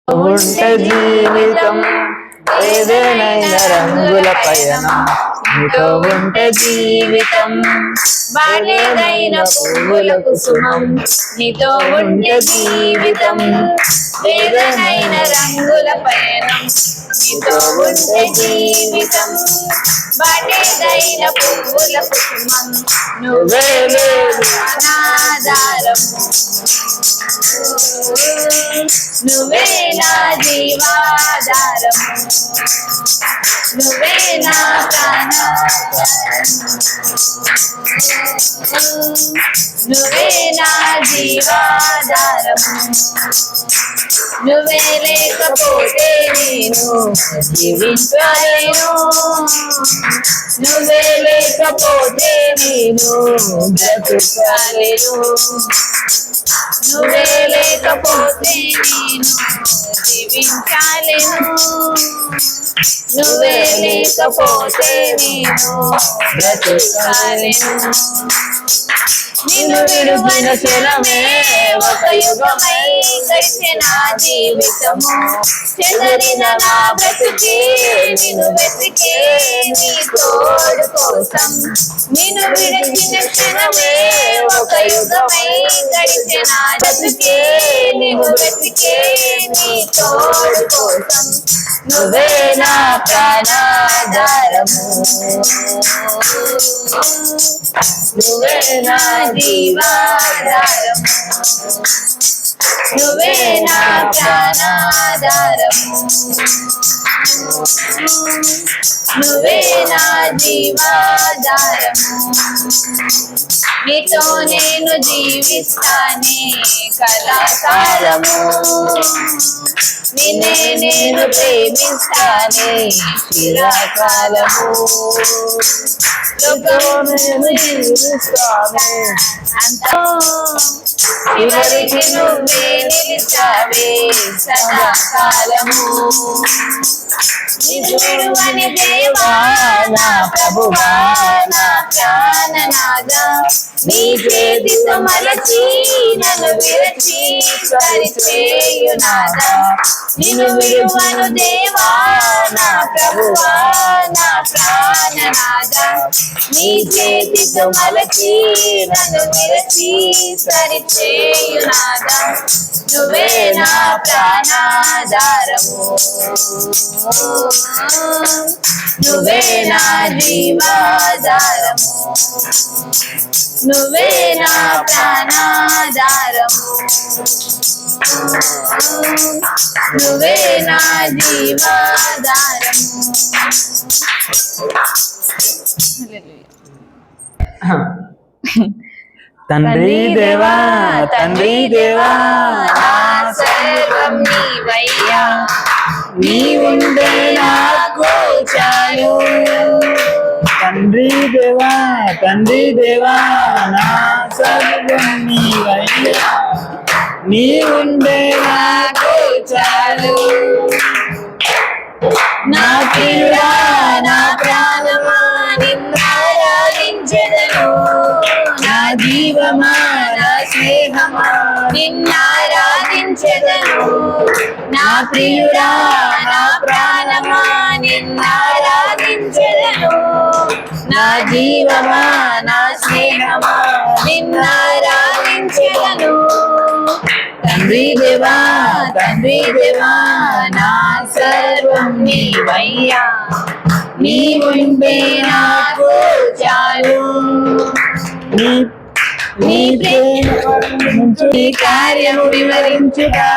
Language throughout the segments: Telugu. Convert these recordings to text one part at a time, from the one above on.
ఉంటే జీవితం ఏదేనైనా రంగుల పయనం, నీతో ఉంటే జీవితం బాలేదైన పువ్వుల కుసుమం, నీతో ఉంటే జీవితం ఏదేనైన రంగుల పయనం, నీతో ఉంటే జీవితం బాలేదైన పువ్వుల కుసుమం, నువ్వే అనాధారం, నువ్వే నా జీవాధారం, నువ్వే నా ప్రాణాధారం, నువ్వే నా జీవాధారం, నువ్వే లేకపోతే నేను జీవించలేను, నువ్వే లేకపోతే నేను బ్రతుకలేను, నువ్వే లేకపోతే నేను జీవించలేను, నువ్వే లేకపోతే నేను బ్రతుకలేను. నిన్ను విడువన క్షణమే ఒక యుగమై గడిచిన జీవితము, చెదరిన నా బ్రతుకే నిన్ను వెతికే నీ తోడు కోసం, నిన్ను విడిచిన క్షణమే ఒక యుగమై గడిచిన బ్రతుకే నీవు వెతికే నీ తోడు కోసం, నువ్వే నా ప్రాణాధారము, నువ్వే నా జీవాధారము, నువ్వే నా ప్రాణాధారము, నువ్వే నా జీవాధారము, నీతో నేను జీవిస్తానే కళాకాలము, నిన్నే నేను ప్రేమిస్తానే చిరకాలము, నేను జీవిస్తానే అంతా చివరికి నువ్వే నిలిచావే సదాకాలము, నిజుడువని దేవా నా ప్రభువా నా ప్రాణనాథా, నీ చేతితో మలచి నన్ను విరచి సరిచేయునాథా, నిన్ను విడువను దేవా నా ప్రభువా నా ప్రాణనాథా, నీ చేతితో మలచి నన్ను విరచి సరిచేయునాథా, నువ్వే నా ప్రాణాధారము, నువ్వే నా జీవాధారము, నువ్వే నా ప్రాణాధారము, నువ్వే నా జీవాధారము. తండ్రి దేవా తండ్రి దేవా నా సర్వం నీవయ్యా, నీ ఉండే నాకు చాలు, తండ్రి దేవా నా సర్వం నీవయ్యా, నీ ఉండే నాకు చాలు, నా ప్రియుడా నా ప్రాణమా నిన్నారాధించెదను, నా జీవమా నా స్నేహమా నిన్నారాధించెదను, నా ప్రియుడా నా ప్రాణమా నిన్నారాధించెదను, నా జీవమా నా స్నేహమా నిన్నారాధించెదను, తండ్రి దేవా నా సర్వం నీవయ్యా, నీ ఉంటే నాకు చాలు, నీ నీ కార్యము వివరించుగా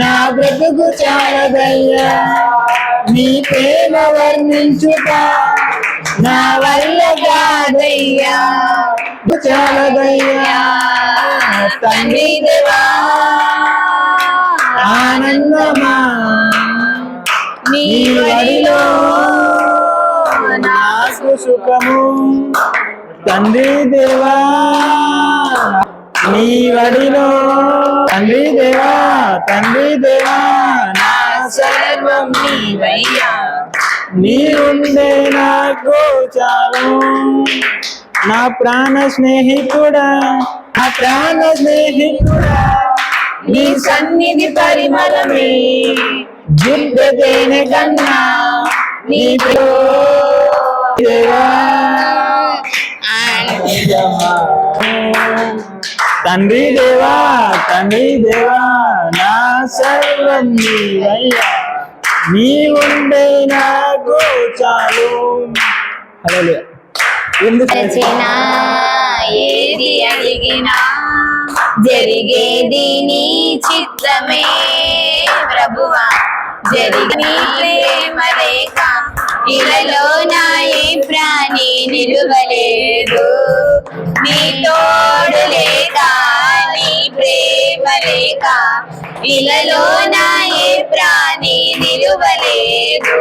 నా బ్రతుకు చాలదయ్యా, నీ ప్రేమ వర్ణించుగా నా వల్ల కాదయ్యా, చాలదయ్యా, తండ్రి దేవా ఆనందమా నీ వడిలో నాకు సుఖము, తండ్రి దేవా నీ వడిలో, తండ్రి దేవా నా సర్వం నీవయ్యా, నీ ఉండే నాకు చాలు, నా ప్రాణ స్నేహితుడా నీ సన్నిధి పరిమళమే జిబ్బెతేనె కన్నా నీ దేవా తండ్రి దేవా తండ్రి దేవా నా సర్వం నీవయ్యా నీ ఉండే నాకు చాలు. హల్లెలూయా. ఎందుకు రచనా ఏది అడిగినా జరిగేది నీ చిత్తమే ప్రభువా. జరిగి ప్రేమ రేఖ ఇలలో నా ఏ ప్రాణి నిలువలేదు. నీ తోడు లేక నీ ప్రేమ రేఖ ఇలలో నా ఏ ప్రాణి నిలువలేదు.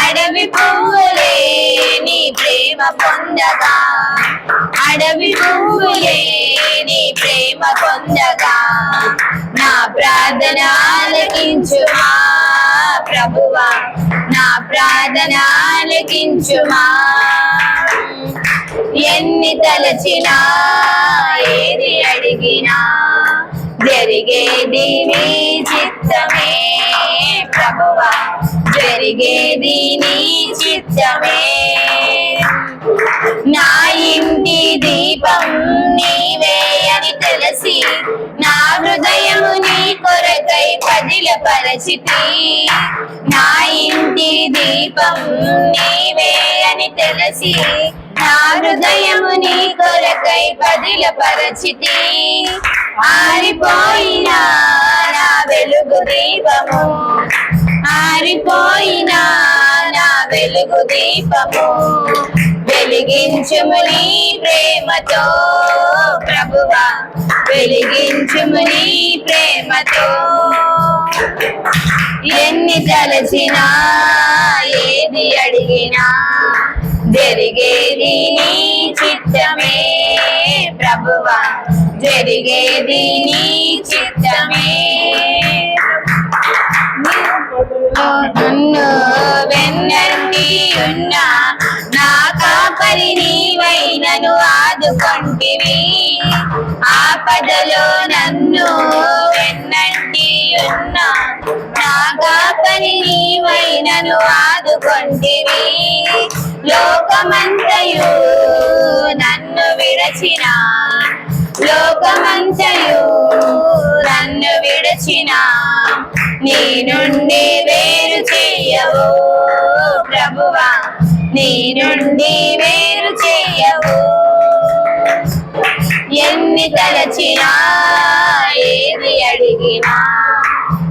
అడవి పువ్వులే నీ ప్రేమ పొందగా అడవి పువ్వులే నీ ప్రేమ పొందగా నా ప్రార్థన ఆలకించుమా ప్రభువా. నా ప్రార్థన ఆలకించుమా. ఎన్ని తలచినా ఏది అడిగినా జరిగేది నీ చిత్తమే ప్రభువా. జరిగేది నీ చిత్తమే. నా ఇంటి దీపం నీవే అని తెలిసి నా హృదయము నీ కొరకై పదిలపరచితి. నా ఇంటి దీపం నీవే అని తెలిసి నా హృదయము నీ కొరకై పదిలపరచితి. ఆరిపోయినా నా వెలుగు దీపము ఆరిపోయినా నా వెలుగు దీపము వెలిగించుము నీ ప్రేమతో ప్రభువా. వెలిగించుము నీ ప్రేమతో. ఎన్ని తలచినా ఏది అడిగినా జరిగేది నీ చిత్తమే ప్రభువా. జరిగేది నీ చిత్తమే. నన్ను వెన్నంటి ఉన్నా నా కాపరి నీవైనను ఆదుకొంటివి. ఆపదలో నన్ను వెన్నంటి ఉన్నా నా కాపరి నీవైనను ఆదుకొంటివి. లోకమంతయు నన్ను విడచిన లోకమంతయు నన్ను విడచిన నీ నుండి వేరు చెయ్యవు ప్రభువా. నీ నుండి వేరు చెయ్యవు. ఎన్ని తలచినా ఏది అడిగినా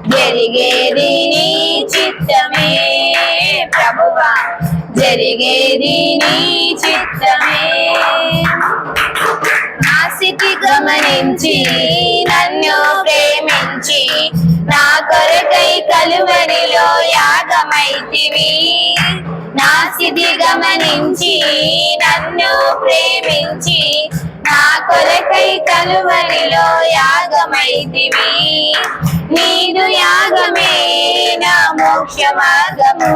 జరిగేది నీ చిత్తమే ప్రభువా. జరిగేది నీ చిత్తమే. నా స్థితి గమనించి నన్ను ప్రేమించి నా కొరకై కలువరిలో యాగమైతివి. నా స్థితి గమనించి నన్ను ప్రేమించి నా కొరకై కలువరిలో యాగమైతివి. నీదు యాగమే నా మోక్ష మార్గము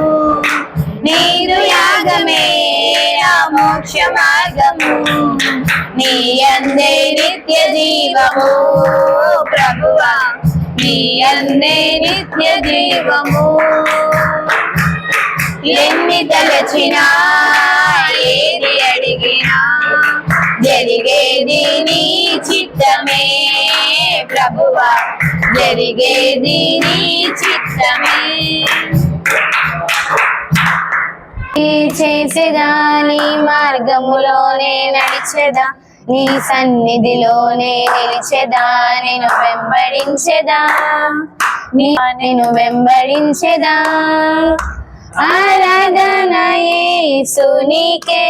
నీదు యాగమే నా మోక్ష మార్గము. నీ అందే నిత్య జీవము ప్రభువా. నీ అందే నిత్య జీవము. ఎన్ని తలచినా ఏది అడిగినా జరిగేది నీ చిత్తమే ప్రభువా. జరిగేది నీ చిత్తమే. చేసేదా నీ మార్గములోనే నడిచెదా నీ సన్నిధిలోనే నిలిచెదా. నేను వెంబడించెదా నేను వెంబడించెదా. ఆరాధన యేసునికే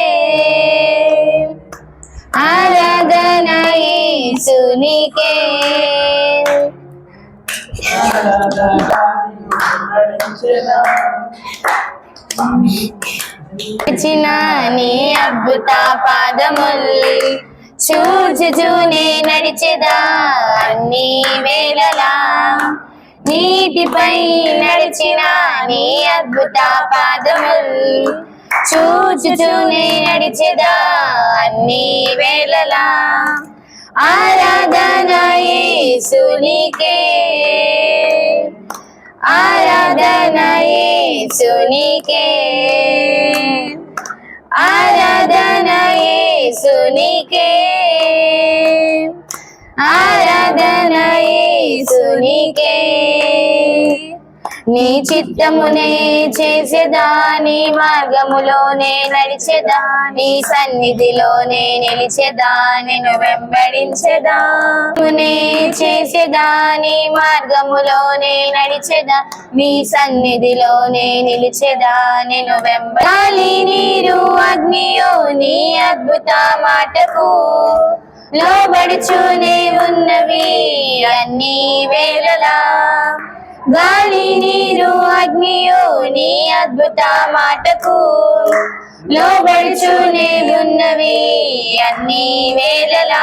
ఆరాధన యేసునికే. చిన్న నీ అద్భుత పాదముల్ చూచుచూనే నడిచెదా అన్ని వేళలా. నీటిపై నడిచిన నీ అద్భుత పాదముల్ చూచుచూనే నడిచెదా అన్ని వేళలా. ఆరాధన యేసునికే ఆరాధన యేసునికే ఆరాధన యేసునికే ఆరాధన యేసునికే నీ చిత్తమునే చేసేదా నీ మార్గములోనే నడిచెదా నీ సన్నిధిలోనే నిలిచెదా నిన్ను వెంబడించెదా నే చేసేదా నీ మార్గములోనే నడిచెదా నీ సన్నిధిలోనే నిలిచెదా నిన్ను గాలి నీరు అగ్నియో నీ అద్భుత మాటకు లోబడుచునే ఉన్నవి అన్ని వేళలా గాలి నీరు అగ్నియో నీ అద్భుత మాటకు లోబడుచునే ఉన్నవి అన్ని వేళలా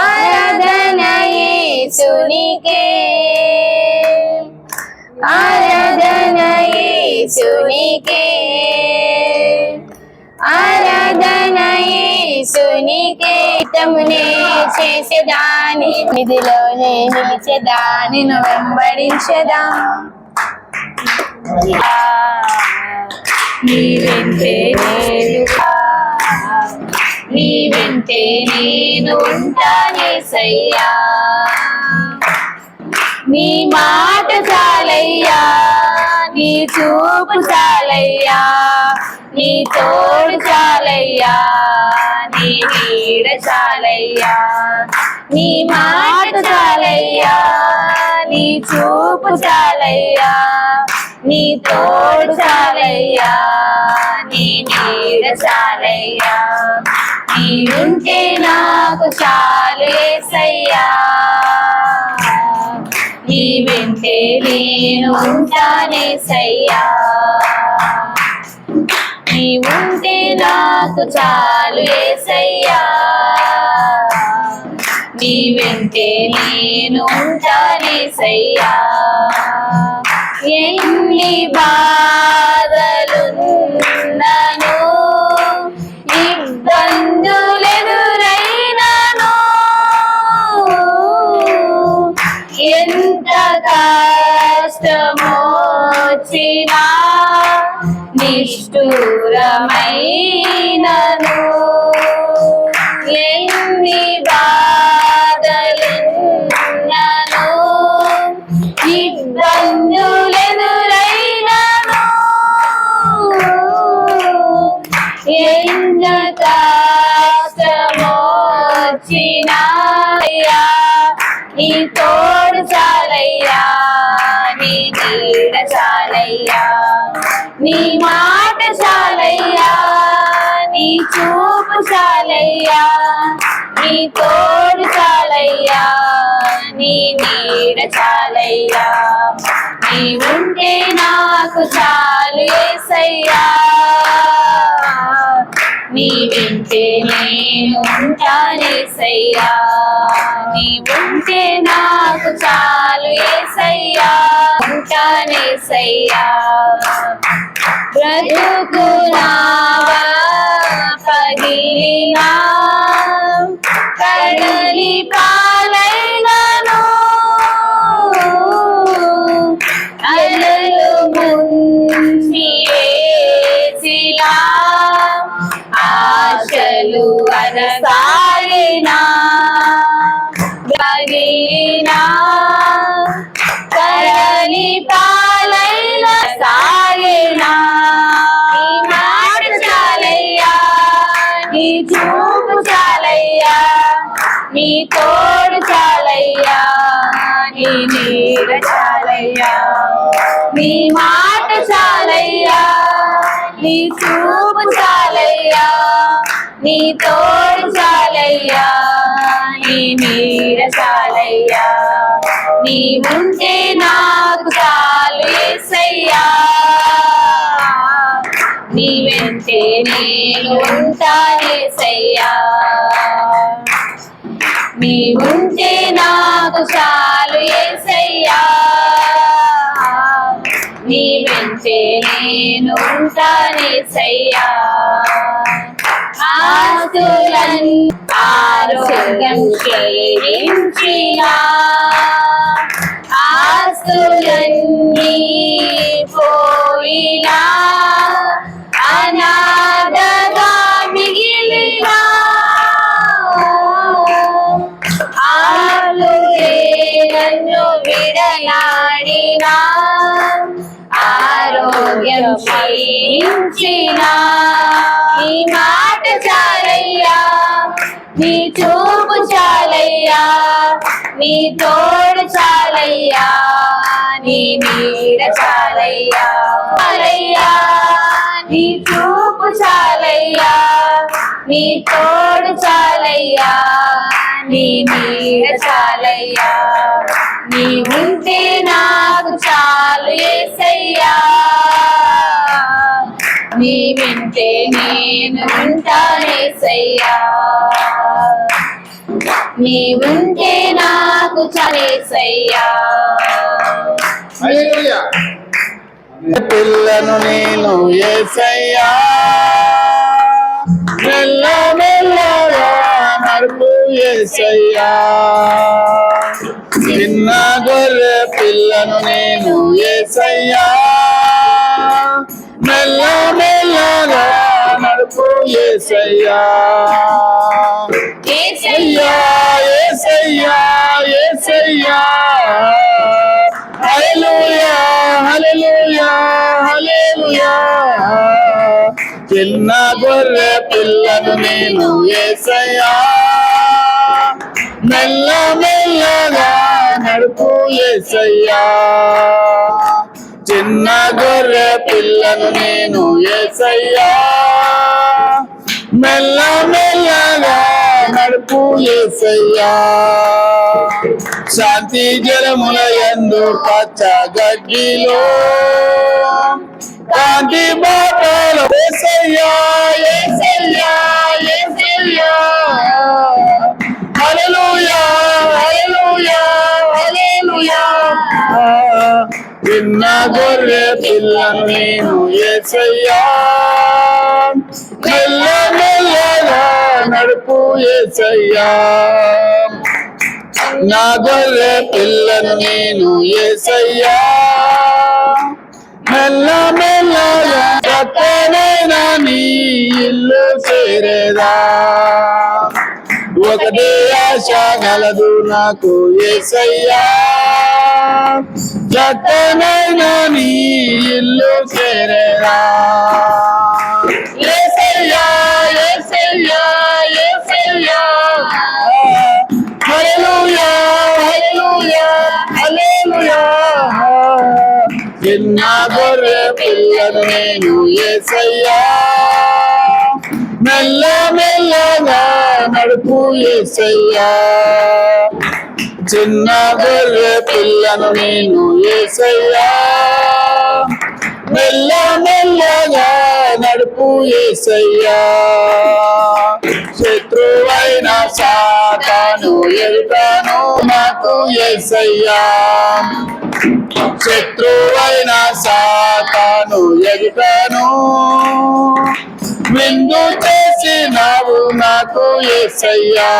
ఆరాధన యేసునికే ఆరాధన యేసునికే ఆరాధన యేసునికే తమునే చేసేదాని నిధిలోనే నిలిచెదా నిన్ను వెంబడించెదా నీ వెంటే నేనుగా నీ వెంటే నేను ఉంటానేసయ్యా నీ మాట చాలయ్యా నీ చూపు చాలయ్యా నీ తోడు చాలయ్యా నీ నీడ చాలయ్యా నీ మాట చాలయ్యా నీ చూపు చాలయ్యా నీ తోడు చాలయ్యా నీ నీడ చాలయ్యా నీ ఉంటే నాకు చాలు యేసయ్యా నీ వెంటే నేను ఉంటానేసయ్యా నీ ఉంటే నాకు చాలు యేసయ్యా నీ వెంటే నేను ఉంటానేసయ్యా ఎన్ని బాధలున్నను ఇబ్బందులెదురైనను ఎంత కష్టమొచ్చినా నిష్ఠూరమైనను ఎన్ని బాధలున్నను ఇబ్బందులెదురైనను ఎంత కష్టమొచ్చినా నీ తోడు చాలయ్యా నీ నీడ చాలయ్యా నీ మాట చాలయ్యా నీ చూపు చాలయ్యా నీ తోడు చాలయ్యా నీ నీడ చాలయ్యా నీ ఉంటే నాకు చాలు యేసయ్యా నీ వెంటే నేను ఉంటానేసయ్యా నీ ఉంటే నాకు చాలు యేసయ్యా ఉంటానేసయ్యా బ్రతుకునావా పగిలినా కడలి పాలైనను అలలు ముంచి వేసిలా ఆశలు అనసాగినా పగిలినా కడలి పాలైన సాగినా నీ మాట చాలయ్యా నీ చూపు చాలయ్యా నీ తోడు చాలయ్యా నీ నీడ చాలయ్యా నీ మాట చాలయ్యా నీ చూపు చాలయ్యా నీ తోడు చాలయ్యా నీ నీడ చాలయ్యా నీ ఉంటే నాకు చాలు యేసయ్యా నీ వెంటే నేను ఉంటానేసయ్యా నీ ఉంటే నాకు చాలు యేసయ్యా నీ వెంటే నేను ఉంటానేసయ్యా ఆరోగ్యం క్షీణించిన ఆస్తులన్నీ పోయినా అనాథగా మిగిలిన ఆలుగే నన్ను విడనాడిన ఆరోగ్యం క్షీణించిన నీ మాట చాలయ్యా, నీ చూపు చాలయ్యా, నీ తోడు చాలయ్యా, నీ నీడ చాలయ్యా, చాలయ్యా, నీ చూపు చాలయ్యా, నీ తోడు చాలయ్యా, నీ నీడ చాలయ్యా, నీ ఉంటే నాకు చాలు యేసయ్యా, నీ వింటే నేను ఉంటానేసయ్యా, నీ ఉంటే నాకు చాలేసయ్యా. హల్లెలూయా. పిల్లను నేను యేసయ్యా, మెల్ల మెల్లగా నడుపు యేసయ్యా, చిన్న గొర్రె పిల్లను నేను యేసయ్యా, మెల్ల మెల్లగా నడుపు యేసయ్యా, యేసయ్యా యేసయ్యా యేసయ్యా, హల్లెలూయా హల్లెలూయా హల్లెలూయా, చిన్న గొర్రె పిల్లను నేను యేసయ్యా, మెల్ల మెల్లగా నడుపు యేసయ్యా, చిన్న గొర్రె పిల్లను నేను యేసయ్యా, మెల్ల మెల్లగా నడుపు యేసయ్యా, శాంతి జలముల యందు పచ్చ గడ్డిలో కాంతి బాటలో యేసయ్యా యేసయ్యా యేసయ్యా, హల్లెలూయా హల్లెలూయా హల్లెలూయా, చిన్న గొర్రె పిల్లను నేను యేసయ్యా, మెల్ల మెల్లగా నడుపు యేసయ్యా, నా గొర్రె పిల్లను నేను యేసయ్యా, మెల్ల మెల్లగా చక్కనైనా నీ ఇల్లు చేరేదా, ఒకటే ఆశ గలదు నాకు యేసయ్యా, చక్కనైనా నీ ఇల్లు చేరేదా, యేసయ్యా యేసయ్యా యేసయ్యా, హల్లెలూయా హల్లెలూయా హల్లెలూయా, చిన్న గొర్రె పిల్లను నేను యేసయ్యా, మెల్ల మెల్లగా నడుపు యేసయ్యా, చిన్న గొర్రె పిల్లను నేను యేసయ్యా, మెల్ల మెల్లగా నడుపు యేసయ్యా, శత్రువైన సాతాను ఎదుటను నాకు యేసయ్యా, శత్రువైన సాతాను ఎదుటను విందు చేసినావు నాకు యేసయ్యా,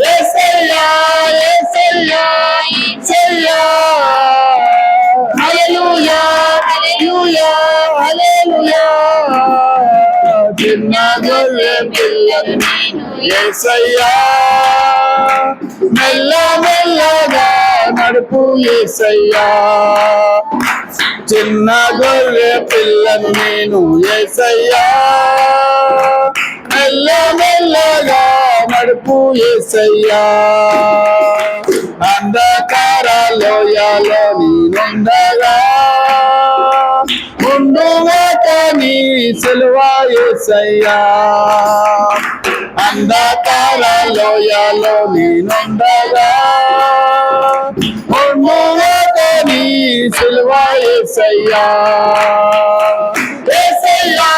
యేసయ్యా యేసయ్యా యేసయ్యా, హల్లెలూయా హల్లెలూయా హల్లెలూయా, చిన్న గొర్రె పిల్లను నేను యేసయ్యా, మెల్ల మెల్లగా నడుపు యేసయ్యా, చిన్న గొర్రె పిల్లను నేను యేసయ్యా, మెల్ల మెల్లగా నడుపు యేసయ్యా, అంధకార లోయలో నేనుండగా ముందుగాక నీ సిలువ యేసయ్యా, అంధకార లోయలో నేనుండగా ముందుగాక నీ సిలువ యేసయ్యా, యేసయ్యా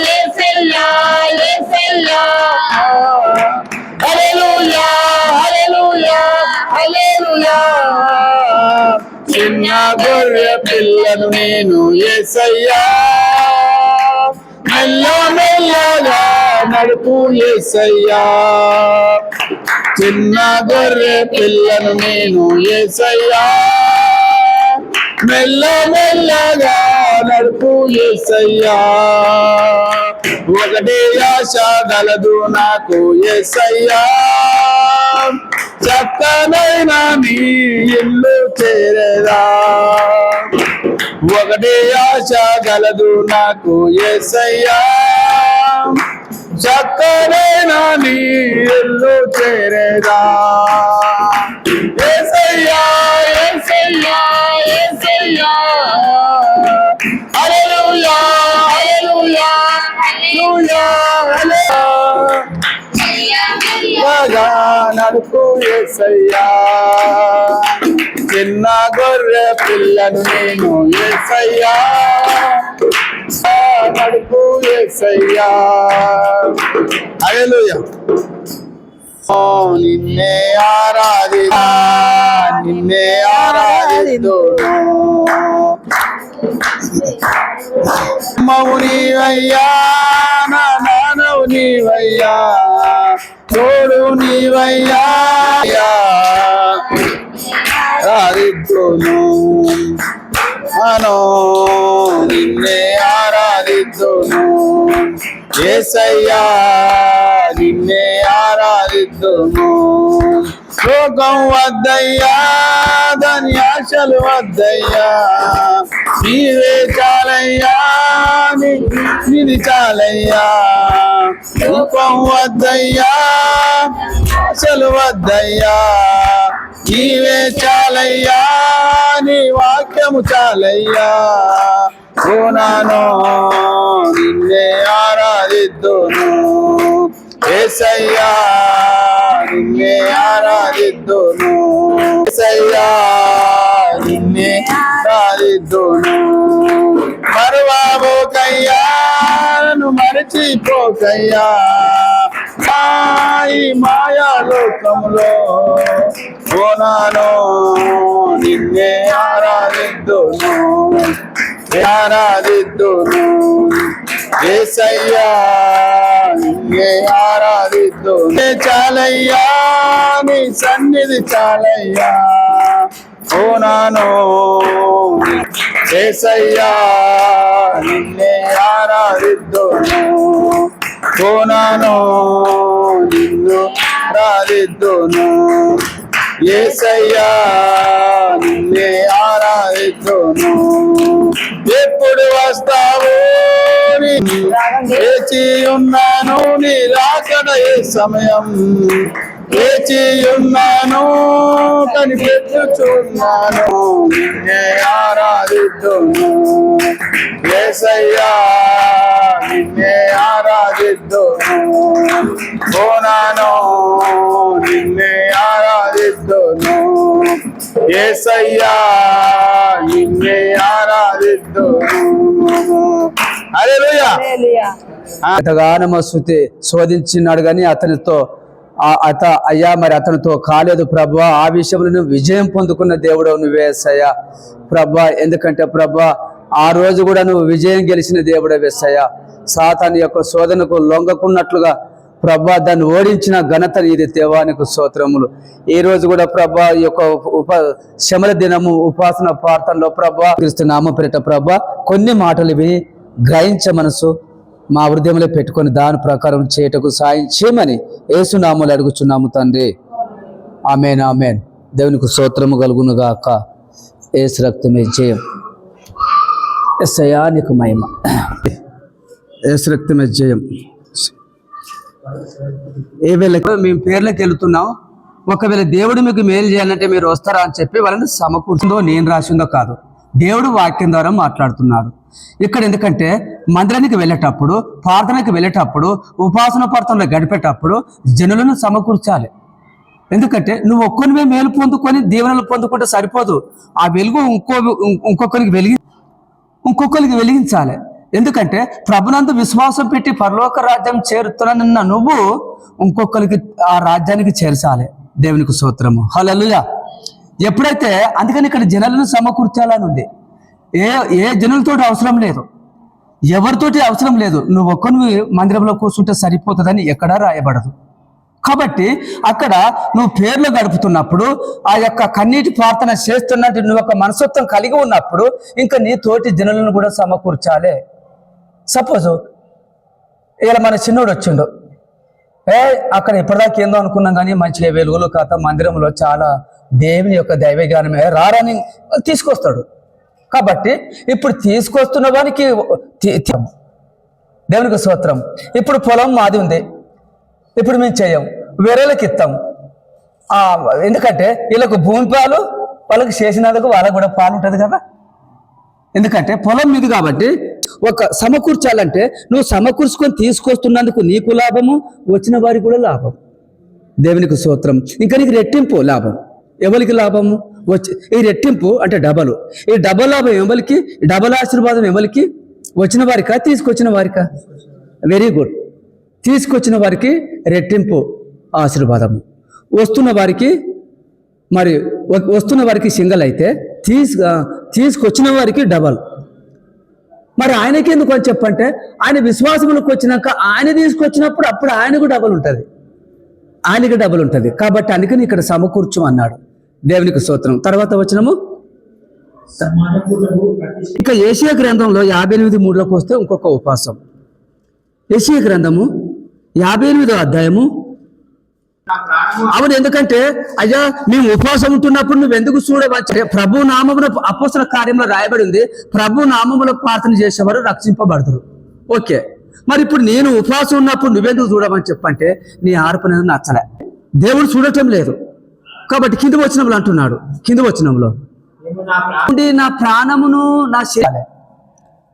యేసయ్యా యేసయ్యా, హల్లెలూయా హల్లెలూయా హల్లెలూయా, చిన్న గొర్రె పిల్లను నేను యేసయ్యా, మెల్ల మెల్లగా నడుపు యేసయ్యా చిన్న గొర్రె పిల్లను నేను యేసయ్యా మెల్ల మెల్లగా నడుపు యేసయ్యా ఒకటే ఆశ గలదు నాకు యేసయ్యా చక్కనైన నీ ఇల్లు చేరేదా ఒకటే ఆశ గలదు నాకు యేసయ్యా చక్కనైన నీ ఇల్లు చేరేదా యేసయ్యా యేసయ్యా యేసయ్యా హల్లెలూయా హల్లెలూయా హల్లెలూయా హల్లెలూయా నడుపు యేసయ్యా చిన్న గొర్రె పిల్లను నేను యేసయ్యా నడుపు యేసయ్యా హల్లెలూయా నిన్నే ఆరాధిద్దును మౌనివయ్యా నా నానవు నీవయ్యా తోడు నీవయ్యా ఆరాధిద్దును మనో నిన్నే ఆరాధిద్దును యేసయ్యా నిన్నే ఆరాధిద్దును లోకం వద్దయ్యా దాని ఆశలు వద్దయ్యా నీవే చాలయ్యా నిధి చాలయ్యా లోకం వద్దయ్యా ఆశలు వద్దయ్యా నీవే చాలయ్యా నీ వాక్యము చాలయ్యా నానో నిన్నే ఆరాధిద్దును యేసయ్యా నిన్నే ఆరాధిద్దును యేసయ్యా నిన్నే ఆరాధిద్దును మరువబోకయ్యా నన్ను మరచిపోకయ్యా ఈ మాయా లోకంలో నానో నిన్నే ఆరాధిద్దును యేసయ్యా నిన్నే ఆరాధిద్దును చాలయ్యా నీ సన్నిధి చాలయ్యా నానో యేసయ్యా నిన్నే ఆరాధిద్దును నానో నిన్ను ఆరాధిద్దును యేసయ్యా నిన్నే ఆరాధిద్దును ఎప్పుడు వస్తావు వేచి ఉన్నాను నీ రాకడ ఏ సమయం వేచి ఉన్నాను కనిపెట్టుచున్నాను నిన్నే ఆరాధిద్దును యేసయ్యా నిన్నే ఆరాధిద్దును నానో నిన్నే ఆరాధిద్దును యేసయ్యా నిన్నే ఆరాధిద్దును హల్లెలూయా ఎంతగానో శోధించినాడు కానీ అతనితో అయ్యా మరి అతనితో కాలేదు ప్రభా ఆ విషయంలో నువ్వు విజయం పొందుకున్న దేవుడు నువ్వే యేసయ్యా ప్రభా ఎందుకంటే ప్రభా ఆ రోజు కూడా నువ్వు విజయం గెలిచిన దేవుడే యేసయ్యా సాతాను యొక్క శోధనకు లొంగకున్నట్లుగా ప్రభా దాన్ని ఓడించిన ఘనత ఇది దేవానికి స్తోత్రములు. ఈ రోజు కూడా ప్రభా ఈ యొక్క శమల దినము ఉపాసన ప్రార్థనలో ప్రభా క్రీస్తు నామం పేరిట ప్రభా కొన్ని మాటలు విని గ్రహించ మనసు మా హృదయంలో పెట్టుకొని దాని ప్రకారం చేయటకు సాయం చేయమని యేసు నామములో అడుగుచున్నాము తండ్రి. ఆమేన్ ఆమేన్. దేవునికి స్తోత్రము కలుగును గాక. యేసు రక్తమే జయం. యేసయ్యా నీకు మహిమ. యేసు రక్తమే జయం. ఏ వేళకు మేము పేర్లకు వెళుతున్నాం. ఒకవేళ దేవుడు మీకు మేలు చేయాలంటే మీరు వస్తారా అని చెప్పి వాళ్ళని సమకూర్చుందో నేను రాసిందో కాదు, దేవుడు వాక్యం ద్వారా మాట్లాడుతున్నాడు ఇక్కడ. ఎందుకంటే మందిరానికి వెళ్ళేటప్పుడు, ప్రార్థనకి వెళ్ళేటప్పుడు, ఉపాసన ప్రార్థనలో గడిపేటప్పుడు జనులను సమకూర్చాలి. ఎందుకంటే నువ్వు ఒక్కరివే మేలు పొందుకొని దీవెనలు పొందుకుంటే సరిపోదు. ఆ వెలుగు ఇంకొకరికి వెలిగించాలి. ఎందుకంటే ప్రభునందు విశ్వాసం పెట్టి పరలోక రాజ్యం చేరుతున్న నువ్వు ఇంకొకరికి ఆ రాజ్యానికి చేర్చాలి. దేవునికి స్తోత్రము. హల్లెలూయా. ఎప్పుడైతే అందుకని ఇక్కడ జనులను సమకూర్చాలని ఉంది. ఏ జనులతో అవసరం లేదు. ఎవరితోటి అవసరం లేదు, నువ్వు ఒక్కరివి మందిరంలో కూర్చుంటే సరిపోతుందని ఎక్కడా రాయబడదు. కాబట్టి అక్కడ నువ్వు పేర్లు గడుపుతున్నప్పుడు ఆ యొక్క కన్నీటి ప్రార్థన చేస్తున్నట్టు నువ్వు ఒక మనస్తత్వం కలిగి ఉన్నప్పుడు ఇంకా నీ తోటి జనులను కూడా సమకూర్చాలి. సపోజ్ ఇలా మన చిన్నోడు వచ్చిండు, అక్కడ ఎప్పటిదాకా ఏందో అనుకున్నాం కానీ మంచిగా వెలుగులు కథ మందిరంలో చాలా దేవుని యొక్క దైవజ్ఞానమే రారని తీసుకొస్తాడు. కాబట్టి ఇప్పుడు తీసుకొస్తున్న వారికి దేవునికి స్తోత్రం. ఇప్పుడు పొలం మాది ఉంది, ఇప్పుడు మేము చేయం, వేరేళ్ళకి ఇస్తాం. ఎందుకంటే వీళ్ళకు భూమి పాలు, వాళ్ళకి చేసినందుకు వాళ్ళకు కూడా పాలు ఉంటుంది కదా. ఎందుకంటే పొలం మీది కాబట్టి ఒక సమకూర్చాలంటే నువ్వు సమకూర్చుకొని తీసుకొస్తున్నందుకు నీకు లాభము, వచ్చిన వారికి కూడా లాభం. దేవునికి స్తోత్రం. ఇంకా నీకు రెట్టింపు లాభం. ఎవరికి లాభము? ఈ రెట్టింపు అంటే డబలు. ఈ డబల్ లాభం ఎవరికి? డబల్ ఆశీర్వాదం ఎవరికి? వచ్చిన వారికా, తీసుకొచ్చిన వారికా? Very good. తీసుకొచ్చిన వారికి రెట్టింపు ఆశీర్వాదము, వస్తున్న వారికి సింగల్ అయితే తీసుకొచ్చిన వారికి డబల్. మరి ఆయనకి ఎందుకు అని చెప్పంటే ఆయన విశ్వాసములకు వచ్చినాక ఆయన తీసుకొచ్చినప్పుడు అప్పుడు ఆయనకు డబల్ ఉంటుంది, ఆయనకి డబల్ ఉంటుంది. కాబట్టి అందుకని ఇక్కడ సమకూర్చు అన్నాడు. దేవునికి స్తోత్రం. తర్వాత వచనము ఇంకా యెషయా గ్రంథంలో 58:3 వస్తే ఇంకొక ఉపవాసం. యెషయా గ్రంథము 58వ అధ్యాయము. అవును, ఎందుకంటే అయ్యా మేము ఉపవాసం ఉంటున్నప్పుడు నువ్వు ఎందుకు చూడవచ్చు? ప్రభు నామమున అపోస్తల కార్యంలో రాయబడి ఉంది, ప్రభు నామములో ప్రార్థన చేసేవారు రక్షింపబడతారు. ఓకే, మరి ఇప్పుడు నేను ఉపవాసం ఉన్నప్పుడు నువ్వెందుకు చూడమని చెప్పంటే నీ ఆర్పణ నచ్చలే, దేవుడు చూడటం లేదు. కాబట్టి కింద వచనంలో అంటున్నాడు, కింద వచనంలో నా ప్రాణమును నా చేయాలి,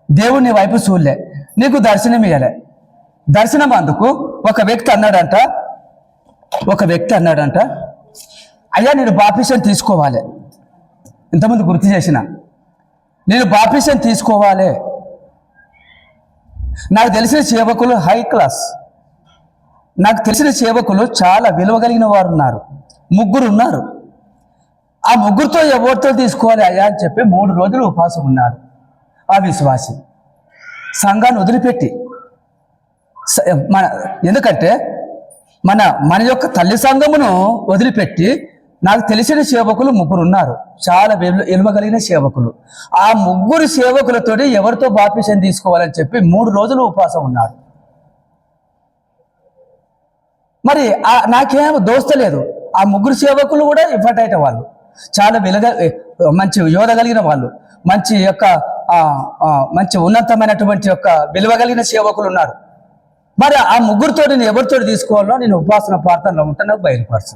దేవుడు నీ వైపు చూడలే, నీకు దర్శనం ఇయ్యలే. దర్శనం అందుకు ఒక వ్యక్తి అన్నాడంట, అయ్యా నేను బాప్టిజం తీసుకోవాలి. ఇంతకుముందు గుర్తు చేసిన, నేను బాప్టిజం తీసుకోవాలి. నాకు తెలిసిన సేవకులు హై క్లాస్, నాకు తెలిసిన సేవకులు చాలా విలువ కలిగిన వారు ఉన్నారు, 3 ఉన్నారు. ఆ 3తో ఎవరితో తీసుకోవాలి అయ్యా అని చెప్పి 3 రోజులు ఉపవాసం ఉన్నారు. ఆ విశ్వాసి సంఘాన్ని వదిలిపెట్టి ఎందుకంటే మన యొక్క తల్లి సంఘమును వదిలిపెట్టి నాకు తెలిసిన సేవకులు 3 ఉన్నారు, చాలా విలువ కలిగిన సేవకులు. ఆ 3 సేవకులతో ఎవరితో బాప్టిజం తీసుకోవాలని చెప్పి 3 రోజులు ఉపవాసం ఉన్నాడు. మరి నాకేం దోస్తలేదు. ఆ 3 సేవకులు కూడా ఇవ్వటైన వాళ్ళు, చాలా మంచి యోధ కలిగిన వాళ్ళు, మంచి ఉన్నతమైనటువంటి యొక్క విలువ కలిగిన సేవకులు ఉన్నారు. మరి ఆ 3తోటి నేను ఎవరితో తీసుకోవాలో నేను ఉపాసన ప్రార్థనలో ఉంటా, నాకు బయలుపరచు.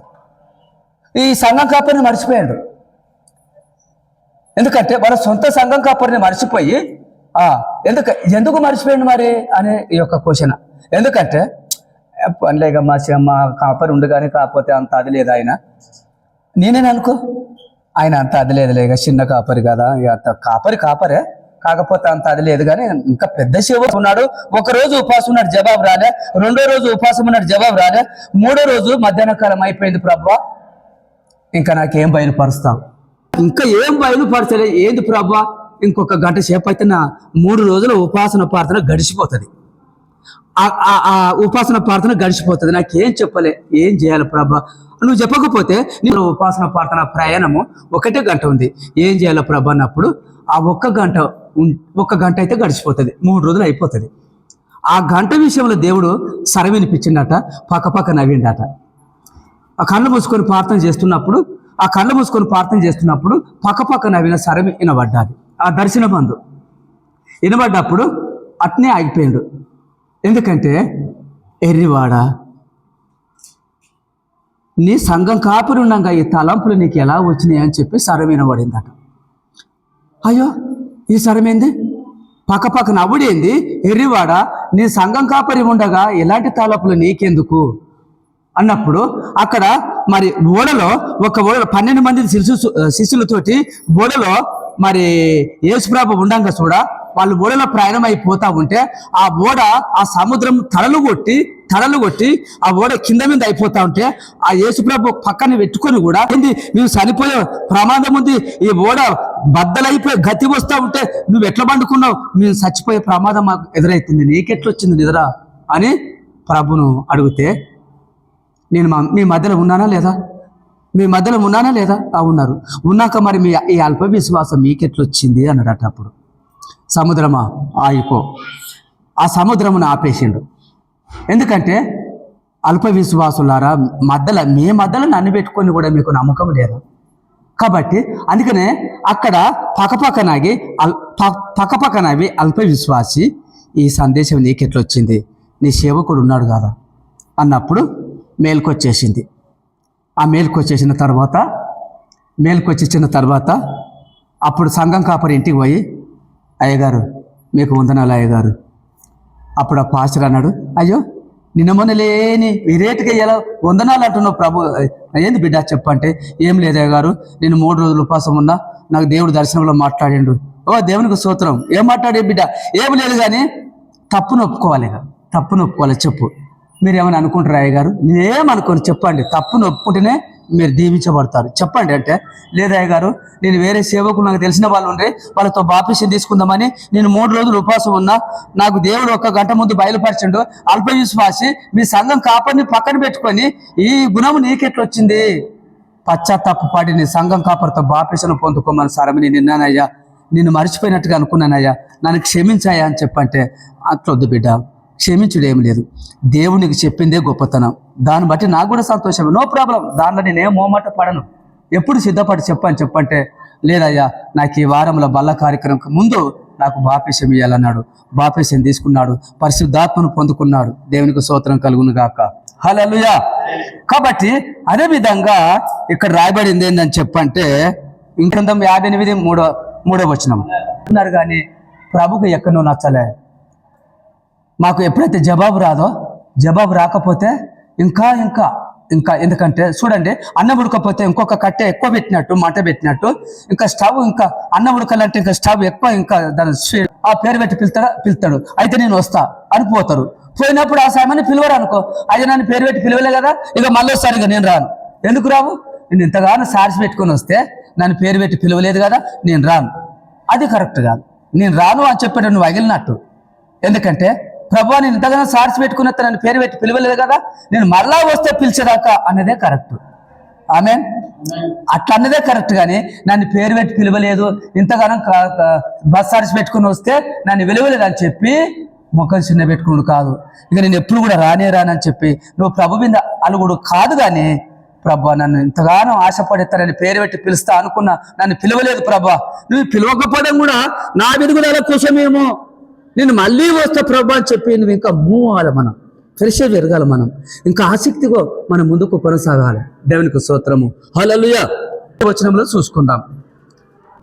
ఈ సంఘం కాపరిని మర్చిపోయాడు. ఎందుకంటే వాళ్ళ సొంత సంఘం కాపరిని మర్చిపోయి ఎందుకు మర్చిపోయాడు మరి అనే ఈ యొక్క క్వశ్చన్. ఎందుకంటే పనిలేక మా కాపరి ఉండగానే కాకపోతే అంత అది లేదు ఆయన, నేనేననుకో ఆయన అంత అది లేదులేక చిన్న కాపరి కదా, అంత కాపరే కాకపోతే అంత అది లేదు కానీ ఇంకా పెద్ద సేవకుడు ఉన్నాడు. 1 రోజు ఉపవాసం ఉన్నాడు, జవాబు రాలే. 2వ రోజు ఉపవాసం ఉన్నాడు, జవాబు రాలే. 3వ రోజు మధ్యాహ్న కాలం అయిపోయింది, ప్రభువా ఇంకా నాకేం బయలుపరుస్తావు? ఇంకా ఏం బయలుపరచలే. ఏంది ప్రభువా, ఇంకొక గంట సేపు అయితే నా 3 రోజుల ఉపాసన ప్రార్థన గడిచిపోతుంది. ఆ ఉపాసన ప్రార్థన గడిచిపోతుంది, నాకేం చెప్పలే, ఏం చేయాలి ప్రభా? నువ్వు చెప్పకపోతే నేను ఉపాసన ప్రార్థన ప్రయాణము 1 గంట ఉంది, ఏం చేయాలి ప్రభా అన్నప్పుడు ఆ 1 గంట అయితే గడిచిపోతుంది, 3 రోజులు అయిపోతుంది. ఆ గంట విషయంలో దేవుడు సరవినిపించిందట, పక్క నవ్విండట. ఆ కళ్ళు మూసుకొని ప్రార్థన చేస్తున్నప్పుడు పక్క నవ్విన సరవి వినబడ్డాది. ఆ దర్శన బంధు వినబడ్డప్పుడు అట్నే ఆగిపోయాడు. ఎందుకంటే ఎర్రివాడ, నీ సంఘం కాపురి ఉండగా ఈ తలంపులు నీకు ఎలా వచ్చినాయి అని చెప్పి సరం వినబడిందట. అయ్యో ఈ సరమేంది, పక్క నవ్వుడేంది, ఎర్రివాడ నీ సంఘం కాపరి ఉండగా ఎలాంటి తలంపులు నీకెందుకు అన్నప్పుడు అక్కడ మరి ఓడలో 12 మంది శిష్యులతోటి ఓడలో మరి యేసుప్రభు ఉండంగా చూడ వాళ్ళు ఓడలో ప్రయాణం అయిపోతా ఉంటే ఆ ఓడ ఆ సముద్రం తలలు కొట్టి తడలు కొట్టి ఆ ఓడ కింద మీద అయిపోతా ఉంటే ఆ యేసుప్రభు పక్కన పెట్టుకొని కూడా ఏంది మేము చనిపోయే ప్రమాదం ఉంది, ఈ ఓడ బద్దలైపోయి గతి వస్తా ఉంటే నువ్వు ఎట్లా పండుకున్నావు, మేము చచ్చిపోయే ప్రమాదం మాకు ఎదురైతుంది, నీకెట్లొచ్చింది నిద్ర అని ప్రభును అడిగితే, నేను మీ మధ్యలో ఉన్నానా లేదా, మీ మధ్యలో ఉన్నానా లేదా, ఉన్నారు, ఉన్నాక మరి మీ ఈ అల్ప విశ్వాసం మీకెట్లొచ్చింది అన్నాడట. అప్పుడు సముద్రమా ఆగిపో, ఆ సముద్రమును ఆపేసిండు. ఎందుకంటే అల్ప విశ్వాసులారా, మీ మధ్యలో నన్ను పెట్టుకొని కూడా మీకు నమ్మకం లేదు కాబట్టి, అందుకనే అక్కడ పక్కపక్కనవి అల్ప విశ్వాసి, ఈ సందేశం నీకెట్లొచ్చింది, నీ సేవకుడు ఉన్నాడు కదా అన్నప్పుడు మేల్కొచ్చేసింది. ఆ మేల్కొచ్చేసిన తర్వాత అప్పుడు సంఘం కాపరి ఇంటికి పోయి, అయ్యగారు మీకు వందనాలు అయ్యగారు. అప్పుడు ఆ పాస్టర్ అన్నాడు, అయ్యో నిన్న మొన్న లేని విరేటుగా ఎలా వందనాలు అంటున్నావు ప్రభు, ఏంది బిడ్డ చెప్పంటే, ఏం లేదు అయ్యగారు, నేను 3 రోజులు ఉపవాసం ఉన్నా, నాకు దేవుడు దర్శనంలో మాట్లాడిండు. ఓ దేవునికి స్తోత్రం, ఏం మాట్లాడే బిడ్డ, ఏం లేదు కానీ తప్పును ఒప్పుకోవాలి చెప్పు. మీరు ఏమైనా అనుకుంటారా అయ్యగారు, నేనేమనుకోను చెప్పండి, తప్పును ఒప్పుకుంటేనే మీరు దీవించబడతారు చెప్పండి అంటే, లేదా అయ్యగారు నేను వేరే సేవకులు నాకు తెలిసిన వాళ్ళు ఉండే వాళ్ళతో బాప్టిసం తీసుకుందామని నేను 3 రోజులు ఉపవాసం ఉన్నా, నాకు దేవుడు 1 గంట ముందు బయలుపరిచిండు, అల్ప విశ్వాసి మీ సంఘం కాపరిని పక్కన పెట్టుకొని ఈ గుణము నీకెట్లొచ్చింది, పశ్చాత్తాపడి నీ సంఘం కాపరితో బాప్టిసం పొందుకోమని సారమని నిన్నానయ్యా, నిన్ను మర్చిపోయినట్టుగా అనుకున్నానయ్యా, నన్ను క్షమించాయా అని చెప్పంటే, అట్లొద్దు బిడ్డ, క్షమించుడు ఏమి లేదు, దేవునికి చెప్పిందే గొప్పతనం, దాన్ని బట్టి నాకు కూడా సంతోషం, నో ప్రాబ్లం, దాంట్లో నేనేం మోమాట పడను, ఎప్పుడు సిద్ధపడి చెప్పంటే, లేదయ్యా నాకు ఈ వారంలో బల్ల కార్యక్రమం ముందు నాకు బాప్టిసం ఇవ్వాలన్నాడు, బాప్టిసం తీసుకున్నాడు, పరిశుద్ధాత్మను పొందుకున్నాడు, దేవునికి స్తోత్రం కలుగును గాక, హల్లెలూయా. కాబట్టి అదే విధంగా ఇక్కడ రాయబడింది ఏందని చెప్పంటే, 58 3వ వచనం అన్నారు, కానీ ప్రభుకు ఎక్కడో నచ్చలే, మాకు ఎప్పుడైతే జవాబు రాకపోతే ఇంకా ఎందుకంటే చూడండి, అన్నం ఉడకపోతే ఇంకొక కట్టె ఎక్కువ పెట్టినట్టు, మంట పెట్టినట్టు, ఇంకా స్టవ్, ఇంకా అన్నం ఉడకాలంటే ఇంకా స్టవ్ ఎక్కువ, ఇంకా దాని ఆ పేరు పెట్టి పిలుస్తాడు, అయితే నేను వస్తా అని పోతారు. పోయినప్పుడు ఆ సమయాన్ని పిలవరు అనుకో, అయితే నన్ను పేరు పెట్టి పిలవలే కదా, ఇక మళ్ళీ వస్తాను, ఇక నేను రాను. ఎందుకు రావు, నేను ఇంతగానో సార్సి పెట్టుకొని వస్తే నన్ను పేరు పెట్టి పిలవలేదు కదా, నేను రాను, అది కరెక్ట్ కాదు. నేను రాను అని చెప్పాడు నువ్వు అగిలినట్టు, ఎందుకంటే ప్రభు నేను ఇంతగానో సార్సి పెట్టుకున్న నన్ను పేరు పెట్టి పిలవలేదు కదా, నేను మరలా వస్తే పిలిచేదాకా అన్నదే కరెక్ట్. ఆమేన్, అట్లా అన్నదే కరెక్ట్. కానీ నన్ను పేరు పెట్టి పిలవలేదు, ఇంతగానో బస్ సార్సి పెట్టుకుని వస్తే నన్ను విలువలేదు అని చెప్పి ముఖం చిన్న పెట్టుకున్నాడు కాదు. ఇక నేను ఎప్పుడు కూడా రానని చెప్పి నువ్వు ప్రభు మీద అలుగుడు కాదు. కానీ ప్రభా నన్ను ఇంతగానో ఆశపడేస్తారని పేరు పెట్టి పిలుస్తా అనుకున్నా, నన్ను పిలవలేదు ప్రభా, నువ్వు పిలవకపోవడం కూడా నా ఎదుగుదల కోసమేమో, నేను మళ్ళీ వస్తా ప్రభా అని చెప్పి నువ్వు ఇంకా మూవ్ అవ్వాలి, మనం ఫ్రెష్గా పెరగాలి, మనం ఇంకా ఆసక్తిగా మనం ముందుకు కొనసాగాలి. దేవునికి స్తోత్రము, హల్లెలూయా. వచనంలో చూసుకుందాం,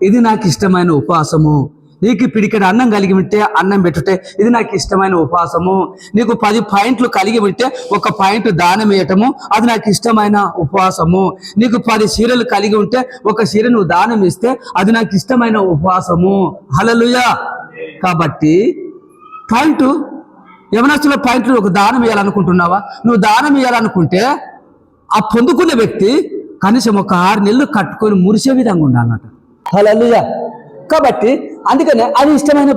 ఇది నాకు ఇష్టమైన ఉపవాసము, నీకు పిడికెడు అన్నం కలిగి ఉంటే అన్నం పెట్టుటే ఇది నాకు ఇష్టమైన ఉపవాసము, నీకు 10 పాయింట్లు కలిగి ఉంటే 1 పాయింట్ దానం వేయటము అది నాకు ఇష్టమైన ఉపవాసము, నీకు 10 చీరలు కలిగి ఉంటే 1 చీర నువ్వు దానం ఇస్తే అది నాకు ఇష్టమైన ఉపవాసము, హల్లెలూయా. కాబట్టి పాయింట్ యవనస్తుల పాయింట్లు ఒక దానం ఇవ్వాలనుకుంటున్నావా, నువ్వు దానం ఇవ్వాలనుకుంటే ఆ పొందుకున్న వ్యక్తి కనీసం ఒక 6 నెలలు కట్టుకొని మురిసే విధంగా ఉండాలన్నమాట, హల్లెలూయా. కాబట్టి అందుకనే అది ఇష్టమైన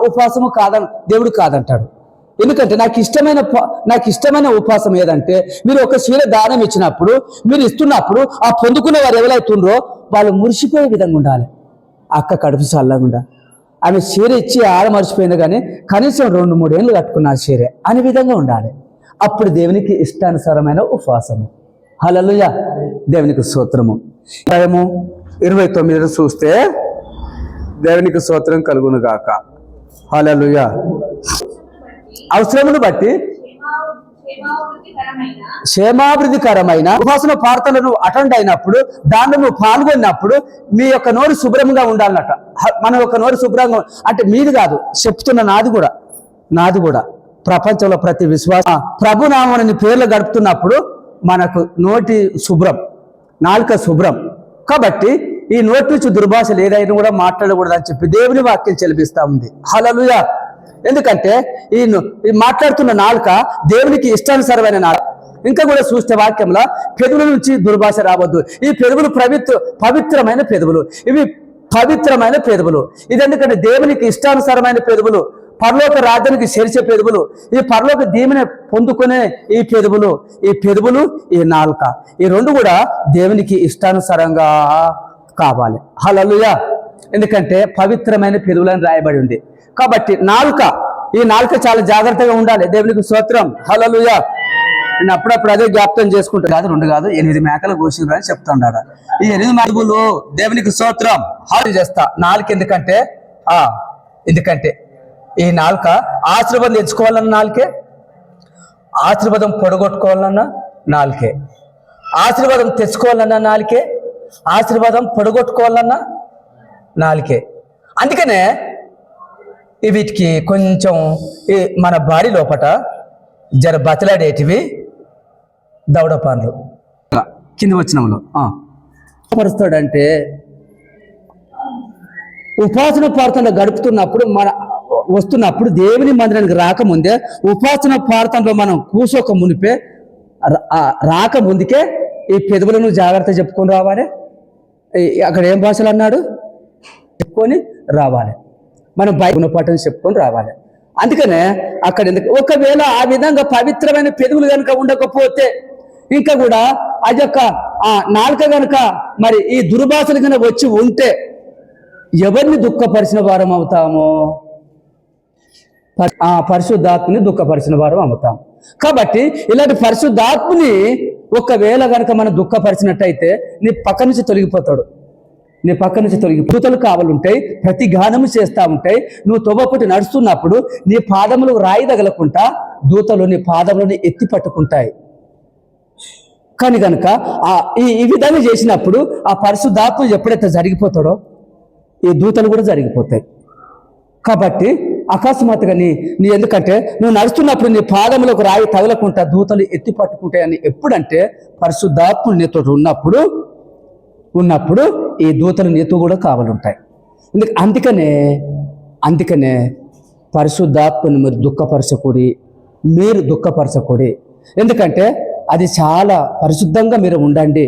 ఉపవాసము కాదని దేవుడు కాదంటాడు. ఎందుకంటే నాకు ఇష్టమైన ఉపవాసం ఏదంటే, మీరు 1 చీర దానం ఇచ్చినప్పుడు, మీరు ఇస్తున్నప్పుడు ఆ పొందుకునే వారు ఎవరైతుండ్రో వాళ్ళు మురిసిపోయే విధంగా ఉండాలి. అక్క కడుపు చల్లగా, ఆమె చీర ఇచ్చి మర్చిపోయింది కానీ కనీసం 2-3 ఏళ్ళు కట్టుకున్న ఆ చీరే అనే విధంగా ఉండాలి. అప్పుడు దేవునికి ఇష్టానుసారమైన ఉపవాసము, హల్లెలూయా. దేవునికి స్తోత్రము. 29 చూస్తే దేవునికి స్తోత్రం కలుగును గాక, హల్లెలూయా. అవసరమును బట్టి క్షేమాభివృద్ధికరమైన ఉపాసన ప్రార్థనలు అటెండ్ అయినప్పుడు, దాంట్లో నువ్వు పాల్గొన్నప్పుడు మీ యొక్క నోరు శుభ్రంగా ఉండాలన్నట. మన యొక్క నోరు శుభ్రంగా అంటే మీది కాదు చెప్తున్న, నాది కూడా ప్రపంచంలో ప్రతి విశ్వాస ప్రభునామని పేర్లు గడుపుతున్నప్పుడు మనకు నోటి శుభ్రం, నాలుక శుభ్రం. కాబట్టి ఈ నోటి నుంచి దుర్భాషలు ఏదైనా కూడా మాట్లాడకూడదని చెప్పి దేవుని వాక్యం చెలిపిస్తా ఉంది, హల్లెలూయా. ఎందుకంటే ఈ మాట్లాడుతున్న నాలుక దేవునికి ఇష్టానుసారమైన నాలుక. ఇంకా కూడా చూస్తే వాక్యంలో పెదవుల నుంచి దుర్భాష రావద్దు. ఈ పెదవులు పవిత్రమైన పెదవులు, ఇవి పవిత్రమైన పెదవులు. ఇది ఎందుకంటే దేవునికి ఇష్టానుసారమైన పెదవులు, పరలోక రాజ్యానికి చేర్చే పెదవులు, ఈ పరలోక దీవెన పొందుకునే ఈ పెదవులు ఈ నాలుక, ఈ రెండు కూడా దేవునికి ఇష్టానుసారంగా కావాలి. హల్లెలూయా. ఎందుకంటే పవిత్రమైన పెదవులని రాయబడి ఉంది కాబట్టి ఈ నాలుక చాలా జాగ్రత్తగా ఉండాలి. దేవునికి స్తోత్రం. హల్లెలూయా. నేను అప్పుడప్పుడు అదే జ్ఞాపకం చేసుకుంటా. కాదు 2 కాదు 8 మేకలు కోసిండ్రు అని చెప్తాడు. ఈ 8 మేకలు దేవునికి స్తోత్రం హాలు చేస్తా. నాలుక ఎందుకంటే ఈ నాలుక ఆశీర్వాదం తెచ్చుకోవాలన్న నాలుకే, ఆశీర్వాదం పొడగొట్టుకోవాలన్నా నాలుకే, ఆశీర్వాదం తెచ్చుకోవాలన్నా నాలుకే, ఆశీర్వాదం పొడగొట్టుకోవాలన్నా నాలుకే. అందుకనే వీటికి కొంచెం మన బాడీ లోపట జర బతలాడేటివి దవడ పనులు. కింద వచ్చినంలో పరుస్తాడంటే ఉపాసన ప్రార్థనలో గడుపుతున్నప్పుడు వస్తున్నప్పుడు దేవుని మందిరానికి రాకముందే ఉపాసన ప్రార్థనలో మనం కూసోక మునిపే రాకముందుకే ఈ పెదవులను జాగ్రత్త చెప్పుకొని రావాలి. అక్కడ ఏం భాషలు అన్నాడు చెప్పుకొని రావాలి. మనం బైబిల్ పాఠం చెప్పుకొని రావాలి. అందుకనే అక్కడ ఒకవేళ ఆ విధంగా పవిత్రమైన పెదవులు కనుక ఉండకపోతే ఇంకా కూడా అది యొక్క నాలుక కనుక మరి ఈ దుర్భాషలు కనుక వచ్చి ఉంటే ఎవరిని దుఃఖపరిచిన వారం అవుతామో? పరిశుద్ధాత్మని దుఃఖపరిచిన వారం అవుతాం. కాబట్టి ఇలాంటి పరిశుద్ధాత్మని ఒకవేళ కనుక మనం దుఃఖపరిచినట్టయితే నీ పక్క నుంచి తొలగిపోతాడు. దూతలు కావాలుంటాయి, ప్రతి గానము చేస్తూ ఉంటాయి. నువ్వు తొవ్వపట్టి నడుస్తున్నప్పుడు నీ పాదములు రాయి తగలకుండా దూతలు నీ పాదములను ఎత్తి పట్టుకుంటాయి. కానీ కనుక ఈ విధంగా చేసినప్పుడు ఆ పరిశుద్ధాత్మ ఎప్పుడైతే జరిగిపోతాడో ఈ దూతలు కూడా జరిగిపోతాయి. కాబట్టి అకస్మాత్తుగా నీ ఎందుకంటే నువ్వు నడుస్తున్నప్పుడు నీ పాదములకు రాయి తగలకుండా దూతలు ఎత్తి పట్టుకుంటాయని ఎప్పుడంటే పరిశుద్ధాత్మ నీతో ఉన్నప్పుడు ఈ దూతలు నీతో కూడా కావాలంటాయి. అందుకనే పరిశుద్ధాత్మను మీరు దుఃఖపరచకూడి. ఎందుకంటే అది చాలా పరిశుద్ధంగా మీరు ఉండండి,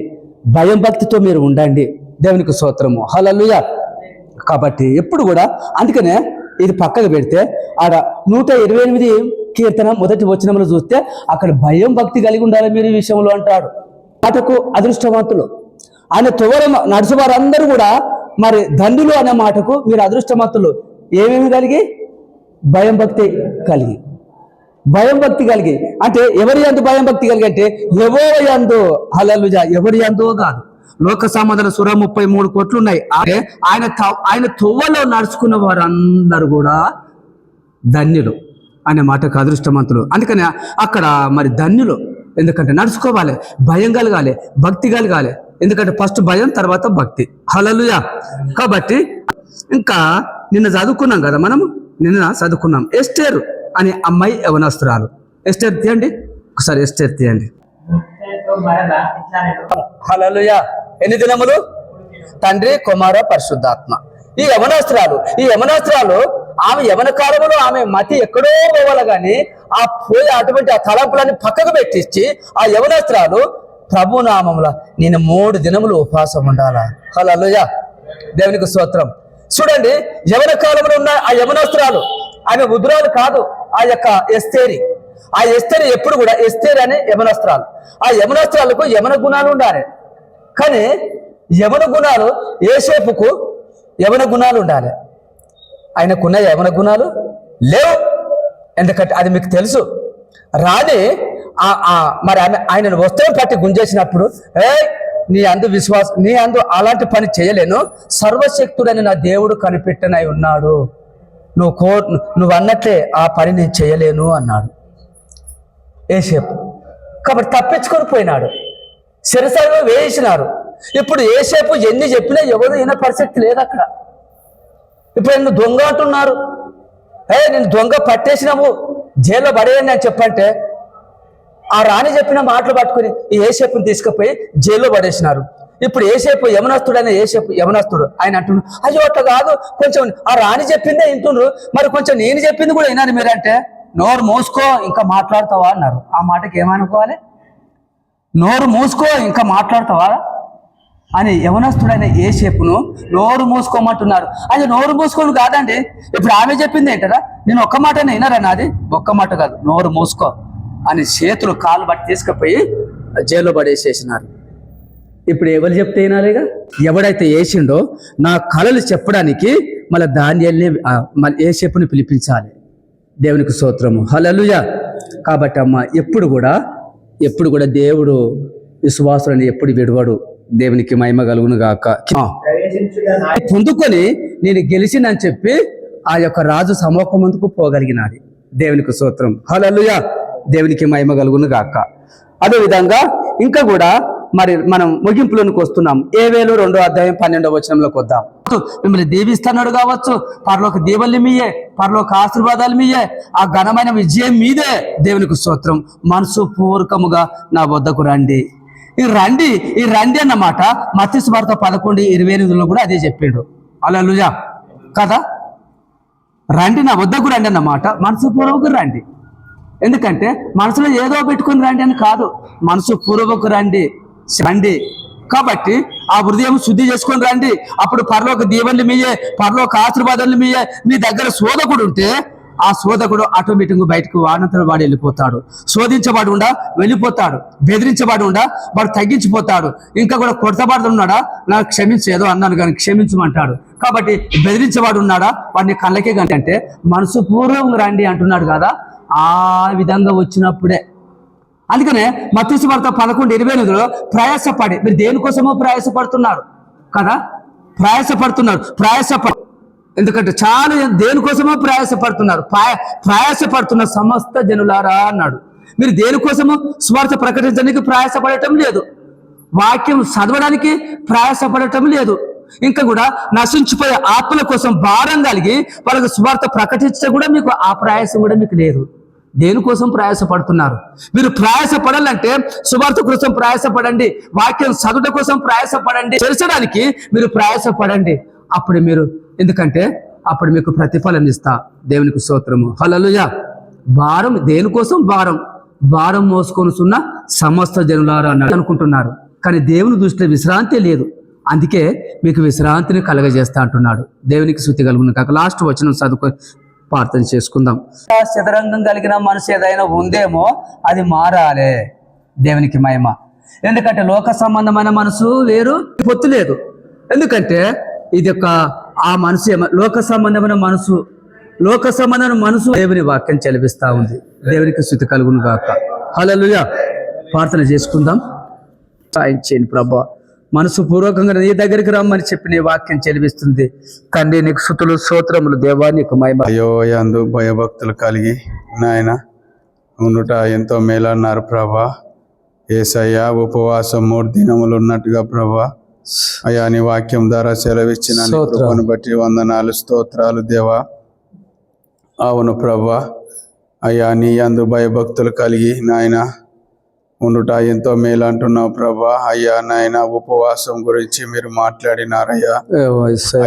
భయం భక్తితో మీరు ఉండండి. దేవునికి స్తోత్రము. హల్లెలూయా. కాబట్టి ఎప్పుడు కూడా అందుకనే ఇది పక్కకు పెడితే ఆడ 128 కీర్తన మొదటి వచనంలో చూస్తే అక్కడ భయం భక్తి కలిగి ఉండాలి మీరు ఈ విషయంలో అంటాడు. మాటకు అదృష్టవంతులు ఆయన త్వర నడుచు వారందరూ కూడా మరి ధన్యులు అనే మాటకు మీరు అదృష్టవంతులు. ఏమేమి కలిగి? భయం భక్తి కలిగి అంటే ఎవరి యందు భయం భక్తి కలిగి అంటే ఎవరి యందు. హల్లెలూయా. ఎవరి యందో కాదు. లోక సంబంధన 33 కోట్లు ఉన్నాయి. ఆయన త్వరలో నడుచుకున్న వారందరూ కూడా ధన్యులు అనే మాటకు అదృష్టవంతులు. అందుకని అక్కడ మరి ధన్యులు. ఎందుకంటే నడుచుకోవాలి, భయం కలగాలి, భక్తి కలగాలి. ఎందుకంటే ఫస్ట్ భయం, తర్వాత భక్తి. హల్లెలూయా. కాబట్టి ఇంకా నిన్న చదువుకున్నాం ఎస్తేరు అనే అమ్మాయి యవనస్తురాలు. ఎస్తేరు తీయండి ఒకసారి, ఎస్తేరు తీయండి. హల్లెలూయా. ఎన్ని దినములు? తండ్రి, కుమార, పరిశుద్ధాత్మ. ఈ యవనస్తురాలు ఆమె యవన కాలములో ఆమె మతి ఎక్కడో పోవాలి కానీ అటువంటి ఆ తలంపులన్నీ పక్కకు పెట్టించి ఆ యవనస్తురాలు ప్రభు నామములో నేను 3 దినములు ఉపవాసం ఉండాలా. హల్లెలూయా. దేవునికి స్తోత్రం. చూడండి, యవన కాలంలో ఉన్న ఆ యవనస్తురాలు ఆమె ఉద్రాలు కాదు. ఆ యొక్క ఎస్తేరి ఎప్పుడు కూడా ఎస్తేరి అనే యవనస్తురాలు. ఆ యవనస్తురాలకు యవన గుణాలు ఉండాలి. కానీ యవన గుణాలు యోసేపుకు యవన గుణాలు ఉండాలి. ఆయనకున్న యవన గుణాలు లేవు. ఎందుకంటే అది మీకు తెలుసు. రాణి మరి ఆయనను వస్త్రం పట్టి గుంజేసినప్పుడు నీ అందు అలాంటి పని చేయలేను, సర్వశక్తుడని నా దేవుడు కనిపెట్టనై ఉన్నాడు, నువ్వు అన్నట్లే ఆ పని నేను చేయలేను అన్నాడు యోసేపు. కాబట్టి తప్పించుకొని పోయినాడు. శిరసాలలో వేసినారు. ఇప్పుడు యోసేపు ఎన్ని చెప్పినా ఎవరు వినే పరిస్థితి లేదు అక్కడ. ఇప్పుడు నేను దొంగ అంటున్నారు. నేను దొంగ పట్టేసినాము, జైల్లో పడేయండి అని చెప్పంటే ఆ రాణి చెప్పిన మాటలు పట్టుకుని ఈ యోసేపుని తీసుకుపోయి జైల్లో పడేసినారు. ఇప్పుడు ఏసేపు యమనస్తుడైన ఏసేపు యమనస్తుడు ఆయన అంటున్నారు, అయ్యో అట్లా కాదు, కొంచెం ఆ రాణి చెప్పిందే వింటుండ్రు, మరి కొంచెం నేను చెప్పింది కూడా వినాలి మీరంటే, నోరు మూసుకో ఇంకా మాట్లాడతావా అన్నారు. ఆ మాటకి ఏమనుకోవాలి? నోరు మూసుకో ఇంకా మాట్లాడతావా అని యవనస్తుడైన ఏసేపును నోరు మూసుకోమంటున్నారు. అది నోరు మూసుకోను కాదండి, ఇప్పుడు ఆమె చెప్పింది ఏంటరా, నేను ఒక్క మాటనే వినరా, నాది ఒక్క మాట కాదు, నోరు మూసుకో అని చేతులు కాళ్ళు బట్టి తీసుకుపోయి జైల్లో పడేసేసినారు. ఇప్పుడు ఎవరు చెప్తే వినాలిగా? ఎవడైతే వేసిండో నా కళలు చెప్పడానికి మళ్ళీ దానియల్ని మళ్ళీ ఏసేపుని పిలిపించాలి. దేవునికి స్తోత్రము, హల్లెలూయా. కాబట్టి అమ్మ ఎప్పుడు కూడా దేవుడు విశ్వాసులని ఎప్పుడు విడవడు. దేవునికి మహిమ కలుగును గాక. పొందుకొని నేను గెలిచినని చెప్పి ఆ యొక్క రాజు సమూహం ముందుకు పోగలిగినాది. దేవునికి స్తోత్రం, హల్లెలూయా. దేవునికి మహిమ కలుగును గాక. అదే విధంగా ఇంకా కూడా మరి మనం ముగింపులోనికి వస్తున్నాం. ఏవేలు 2:12 వద్దాం. మిమ్మల్ని దీవిస్తున్నాడు కావచ్చు, పరలోక దీవెనలు మీయే, పరలోక ఆశీర్వాదాలు మీయే, ఆ ఘనమైన విజయం మీదే. దేవునికి స్తోత్రం. మనసు పూర్వకముగా నా వద్దకు రండి. ఈ రండి అన్నమాట మత్తయి సువార్త 11:28 కూడా అదే చెప్పిండు. హల్లెలూయా కదా. రండి, నా వద్దకు రండి అన్నమాట, మనసు పూర్వకు రండి. ఎందుకంటే మనసులో ఏదో పెట్టుకుని రండి అని కాదు, మనసు పూర్వకు రండి. కాబట్టి ఆ హృదయం శుద్ధి చేసుకొని రండి. అప్పుడు పరలోక దీవెనలు మీయే, పరలోక ఆశీర్వాదాలు మీయే. మీ దగ్గర శోధకుడు ఉంటే ఆ శోధకుడు ఆటోమేటిక్గా బయటకు వాడంతలో వాడు వెళ్ళిపోతాడు. శోధించబడి ఉండా వెళ్ళిపోతాడు, బెదిరించబడి ఉండా వాడు తగ్గించిపోతాడు. ఇంకా కూడా కొడతబడి ఉన్నాడా, నాకు క్షమించు, ఏదో అన్నాను కానీ క్షమించమంటాడు. కాబట్టి బెదిరించబడి ఉన్నాడా, వాడిని కళ్ళకే అంటే మనసు పూర్వం రండి అంటున్నాడు కదా. ఆ విధంగా వచ్చినప్పుడే, అందుకనే మత్తయి సువార్త 11:28 ప్రయాసపడి, మీరు దేనికోసమో ప్రయాసపడుతున్నారు కదా, ప్రయాసపడుతున్నారు. ఎందుకంటే చాలా దేనికోసమో ప్రయాసపడుతున్న సమస్త జనులారా అన్నాడు. మీరు దేనికోసమో స్వార్థ ప్రకటించడానికి ప్రయాసపడటం లేదు, వాక్యం చదవడానికి ప్రయాసపడటం లేదు, ఇంకా కూడా నశించిపోయే ఆత్మల కోసం భారం కలిగి వాళ్ళకి స్వార్థ ప్రకటించడం కూడా మీకు ఆ ప్రయాసం కూడా మీకు లేదు. దేనికోసం ప్రయాసపడుతున్నారు? మీరు ప్రయాసపడాలంటే సువార్త కోసం ప్రయాసపడండి, వాక్యం చదువుట కోసం ప్రయాసపడండి, చేర్చడానికి మీరు ప్రయాసపడండి. అప్పుడు మీరు, ఎందుకంటే అప్పుడు మీకు ప్రతిఫలం ఇస్తా. దేవునికి స్తోత్రము, హల్లెలూయా. భారం దేనికోసం? భారం మోసుకొని ఉన్న సమస్త జనులారా అన్నాడు అనుకుంటున్నారు, కానీ దేవుని దృష్టిలో విశ్రాంతి లేదు. అందుకే మీకు విశ్రాంతిని కలగజేస్తా అంటున్నాడు. దేవునికి స్తుతి కలుగును కాక. లాస్ట్ వచనం చదువుకొని ప్రార్థన చేసుకుందాం. చదరంగం కలిగిన మనసు ఏదైనా ఉందేమో అది మారాలే. దేవునికి మహిమ. ఎందుకంటే లోక సంబంధమైన మనసు వేరు, పొత్తు లేదు. ఎందుకంటే ఇది ఆ మనసు లోక సంబంధమైన మనసు దేవుని వాక్యం చలిపిస్తా ఉంది. దేవునికి స్తుతి కలుగును గాక. హల్లెలూయా. ప్రార్థన చేసుకుందాం. సాయం చేయండి ప్రభా. మనసు పూర్వకంగా నీ దగ్గరికి రమ్మని చెప్పి నీ వాక్యం చెలిపిస్తుంది. తండ్రి నీకు స్తుతులు స్తోత్రములు దేవా, నీకు మహిమ. అయోయందు భయభక్తులు కలిగి నాయన ఉండుట ఎంతో మేలన్నారు ప్రభా. యేసయ్యా ఉపవాసం 3 దినములు ఉన్నట్టుగా ప్రభా అయ్యా నీ వాక్యం ద్వారా సెలవిచ్చిన కృపను బట్టి వందనాలు, స్తోత్రాలు దేవా. అవును ప్రభా, అయ్యా నీ యందు భయభక్తులు కలిగి నాయన ఉండుట ఎంతో మేలు అంటున్నావు ప్రభా. అయ్యా నాయన ఉపవాసం గురించి మీరు మాట్లాడినారయ్యా.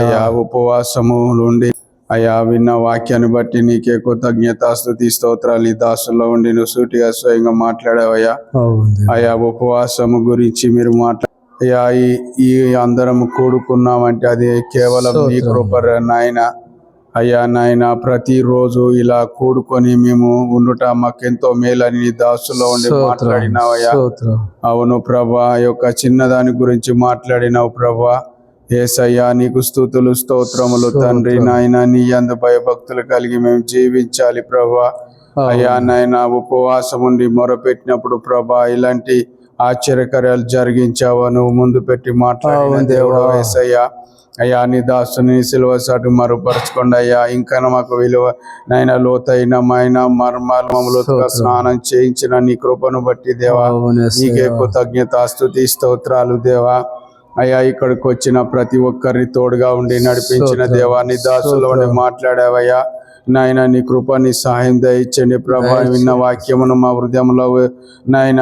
అయ్యా ఉపవాసము నుండి అయ్యా విన్న వాక్యాన్ని బట్టి నీకే కృతజ్ఞతాస్తుతి స్తోత్రాలు. ఈ దాసుల్లో ఉండి నువ్వు సూటిగా స్వయంగా మాట్లాడావయ్యా. అయ్యా ఉపవాసము గురించి మీరు అయ్యా ఈ అందరం కూడుకున్నామంటే అది కేవలం నీ కృప నాయన. అయ్యా నాయన ప్రతిరోజు ఇలా కూడుకొని మేము ఉండుట మాకెంతో మేలని నీ దాసులో ఉండి మాట్లాడినావయ్యా. అవును ప్రభా, యొక్క చిన్నదాని గురించి మాట్లాడినావు ప్రభా. యేసయ్యా నీకు స్తుతులు స్తోత్రములు తండ్రి. నాయన నీ యందు భయభక్తులు కలిగి మేము జీవించాలి ప్రభా. అయ్యా నాయన ఉపవాసం ఉండి మొరపెట్టినప్పుడు ప్రభా ఇలాంటి ఆశ్చర్యకార్యాలు జరిగించావా, నువ్వు ముందు పెట్టి మాట్లాడిన దేవుడు యేసయ్యా. అయ్యా నీ దాసుని సిలువ సాటు మరుపరచుకోండి అయ్యా. ఇంకా మాకు విలువ నైనా లోతైన మర్మాలు స్నానం చేయించిన నీ కృపను బట్టి దేవా నీకే కృతజ్ఞతాస్తుతి స్తోత్రాలు దేవా. అయ్యా ఇక్కడికి వచ్చిన ప్రతి ఒక్కరిని తోడుగా ఉండి నడిపించిన దేవా నీ దాసులో మాట్లాడావయ్యా. నాయన నీ కృప నీ సహాయం దయచండి ప్రభా. విన్న వాక్యమును మా హృదయంలో నాయన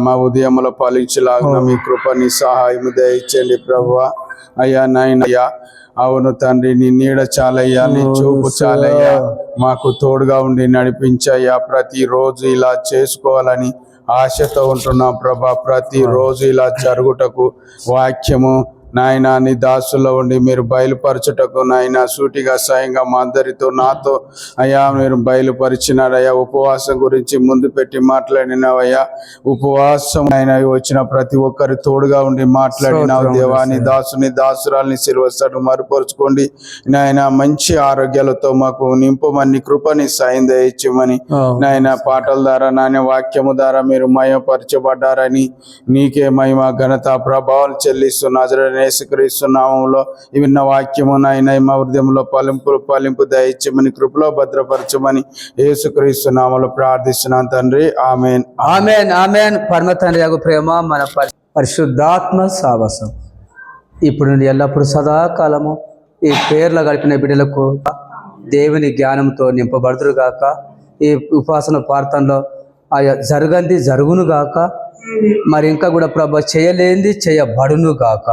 మా హృదయంలో పాలించలాగిన మీ కృప నీ సహాయం దయచండి ప్రభా. అయ్యా నాయన అయ్యా, అవును తండ్రి, నీ నీడ చాలయ్యా, నీ చూపు చాలయ్యా, మాకు తోడుగా ఉండి నడిపించయ్యా. ప్రతిరోజు ఇలా చేసుకోవాలని ఆశతో ఉంటున్నాం ప్రభా. ప్రతిరోజు ఇలా జరుగుటకు వాక్యము నాయన నీ దాసుల్లో ఉండి మీరు బయలుపరచుటకు నాయన సూటిగా స్వయంగా మా అందరితో నాతో అయ్యా మీరు బయలుపరిచినారయ్యా. ఉపవాసం గురించి ముందు పెట్టి మాట్లాడినావయ్యా. ఉపవాసం ఆయన వచ్చిన ప్రతి ఒక్కరి తోడుగా ఉండి మాట్లాడినావు దేవా. నీ దాసుని దాసురాల్ని సిలువస్తాడు మరుపరుచుకోండి నాయన. మంచి ఆరోగ్యాలతో మాకు నింపమని కృపని సాయం దయచేయమని నాయన. పాటల ద్వారా నాయన వాక్యము ద్వారా మీరు మయపరచబడ్డారని నీకే మహిమ ఘనత ప్రభావాలు చెల్లిస్తున్న యేసుక్రీస్తు నామములో విన్న వాక్యము నాయన మా హృదయంలో ఫలింపు దయచేయమని కృపలో భద్రపరచమని యేసుక్రీస్తు నామములో ప్రార్థిస్తున్నాను తండ్రి. ఆమేన్. ఆమేన్ ఆమేన్. పరమ తండ్రి యొక్క ప్రేమ, మన పరిశుద్ధాత్మ సావాసం ఇప్పుడు నుండి ఎల్లప్పుడు సదాకాలము ఈ పేర్ల గడిపిన బిడ్డలకు దేవుని జ్ఞానంతో నింపబడుదురు గాక. ఈ ఉపాసన ప్రార్థనలో ఆయా జరగంది జరుగును గాక. మరి ఇంకా కూడా ప్రభు చేయలేంది చేయబడును గాక.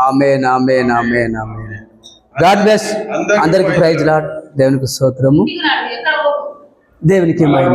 Amen amen amen amen. God bless అందరికి. Praise Lord. దేవునికి స్తోత్రము, దేవునికి మహిమ.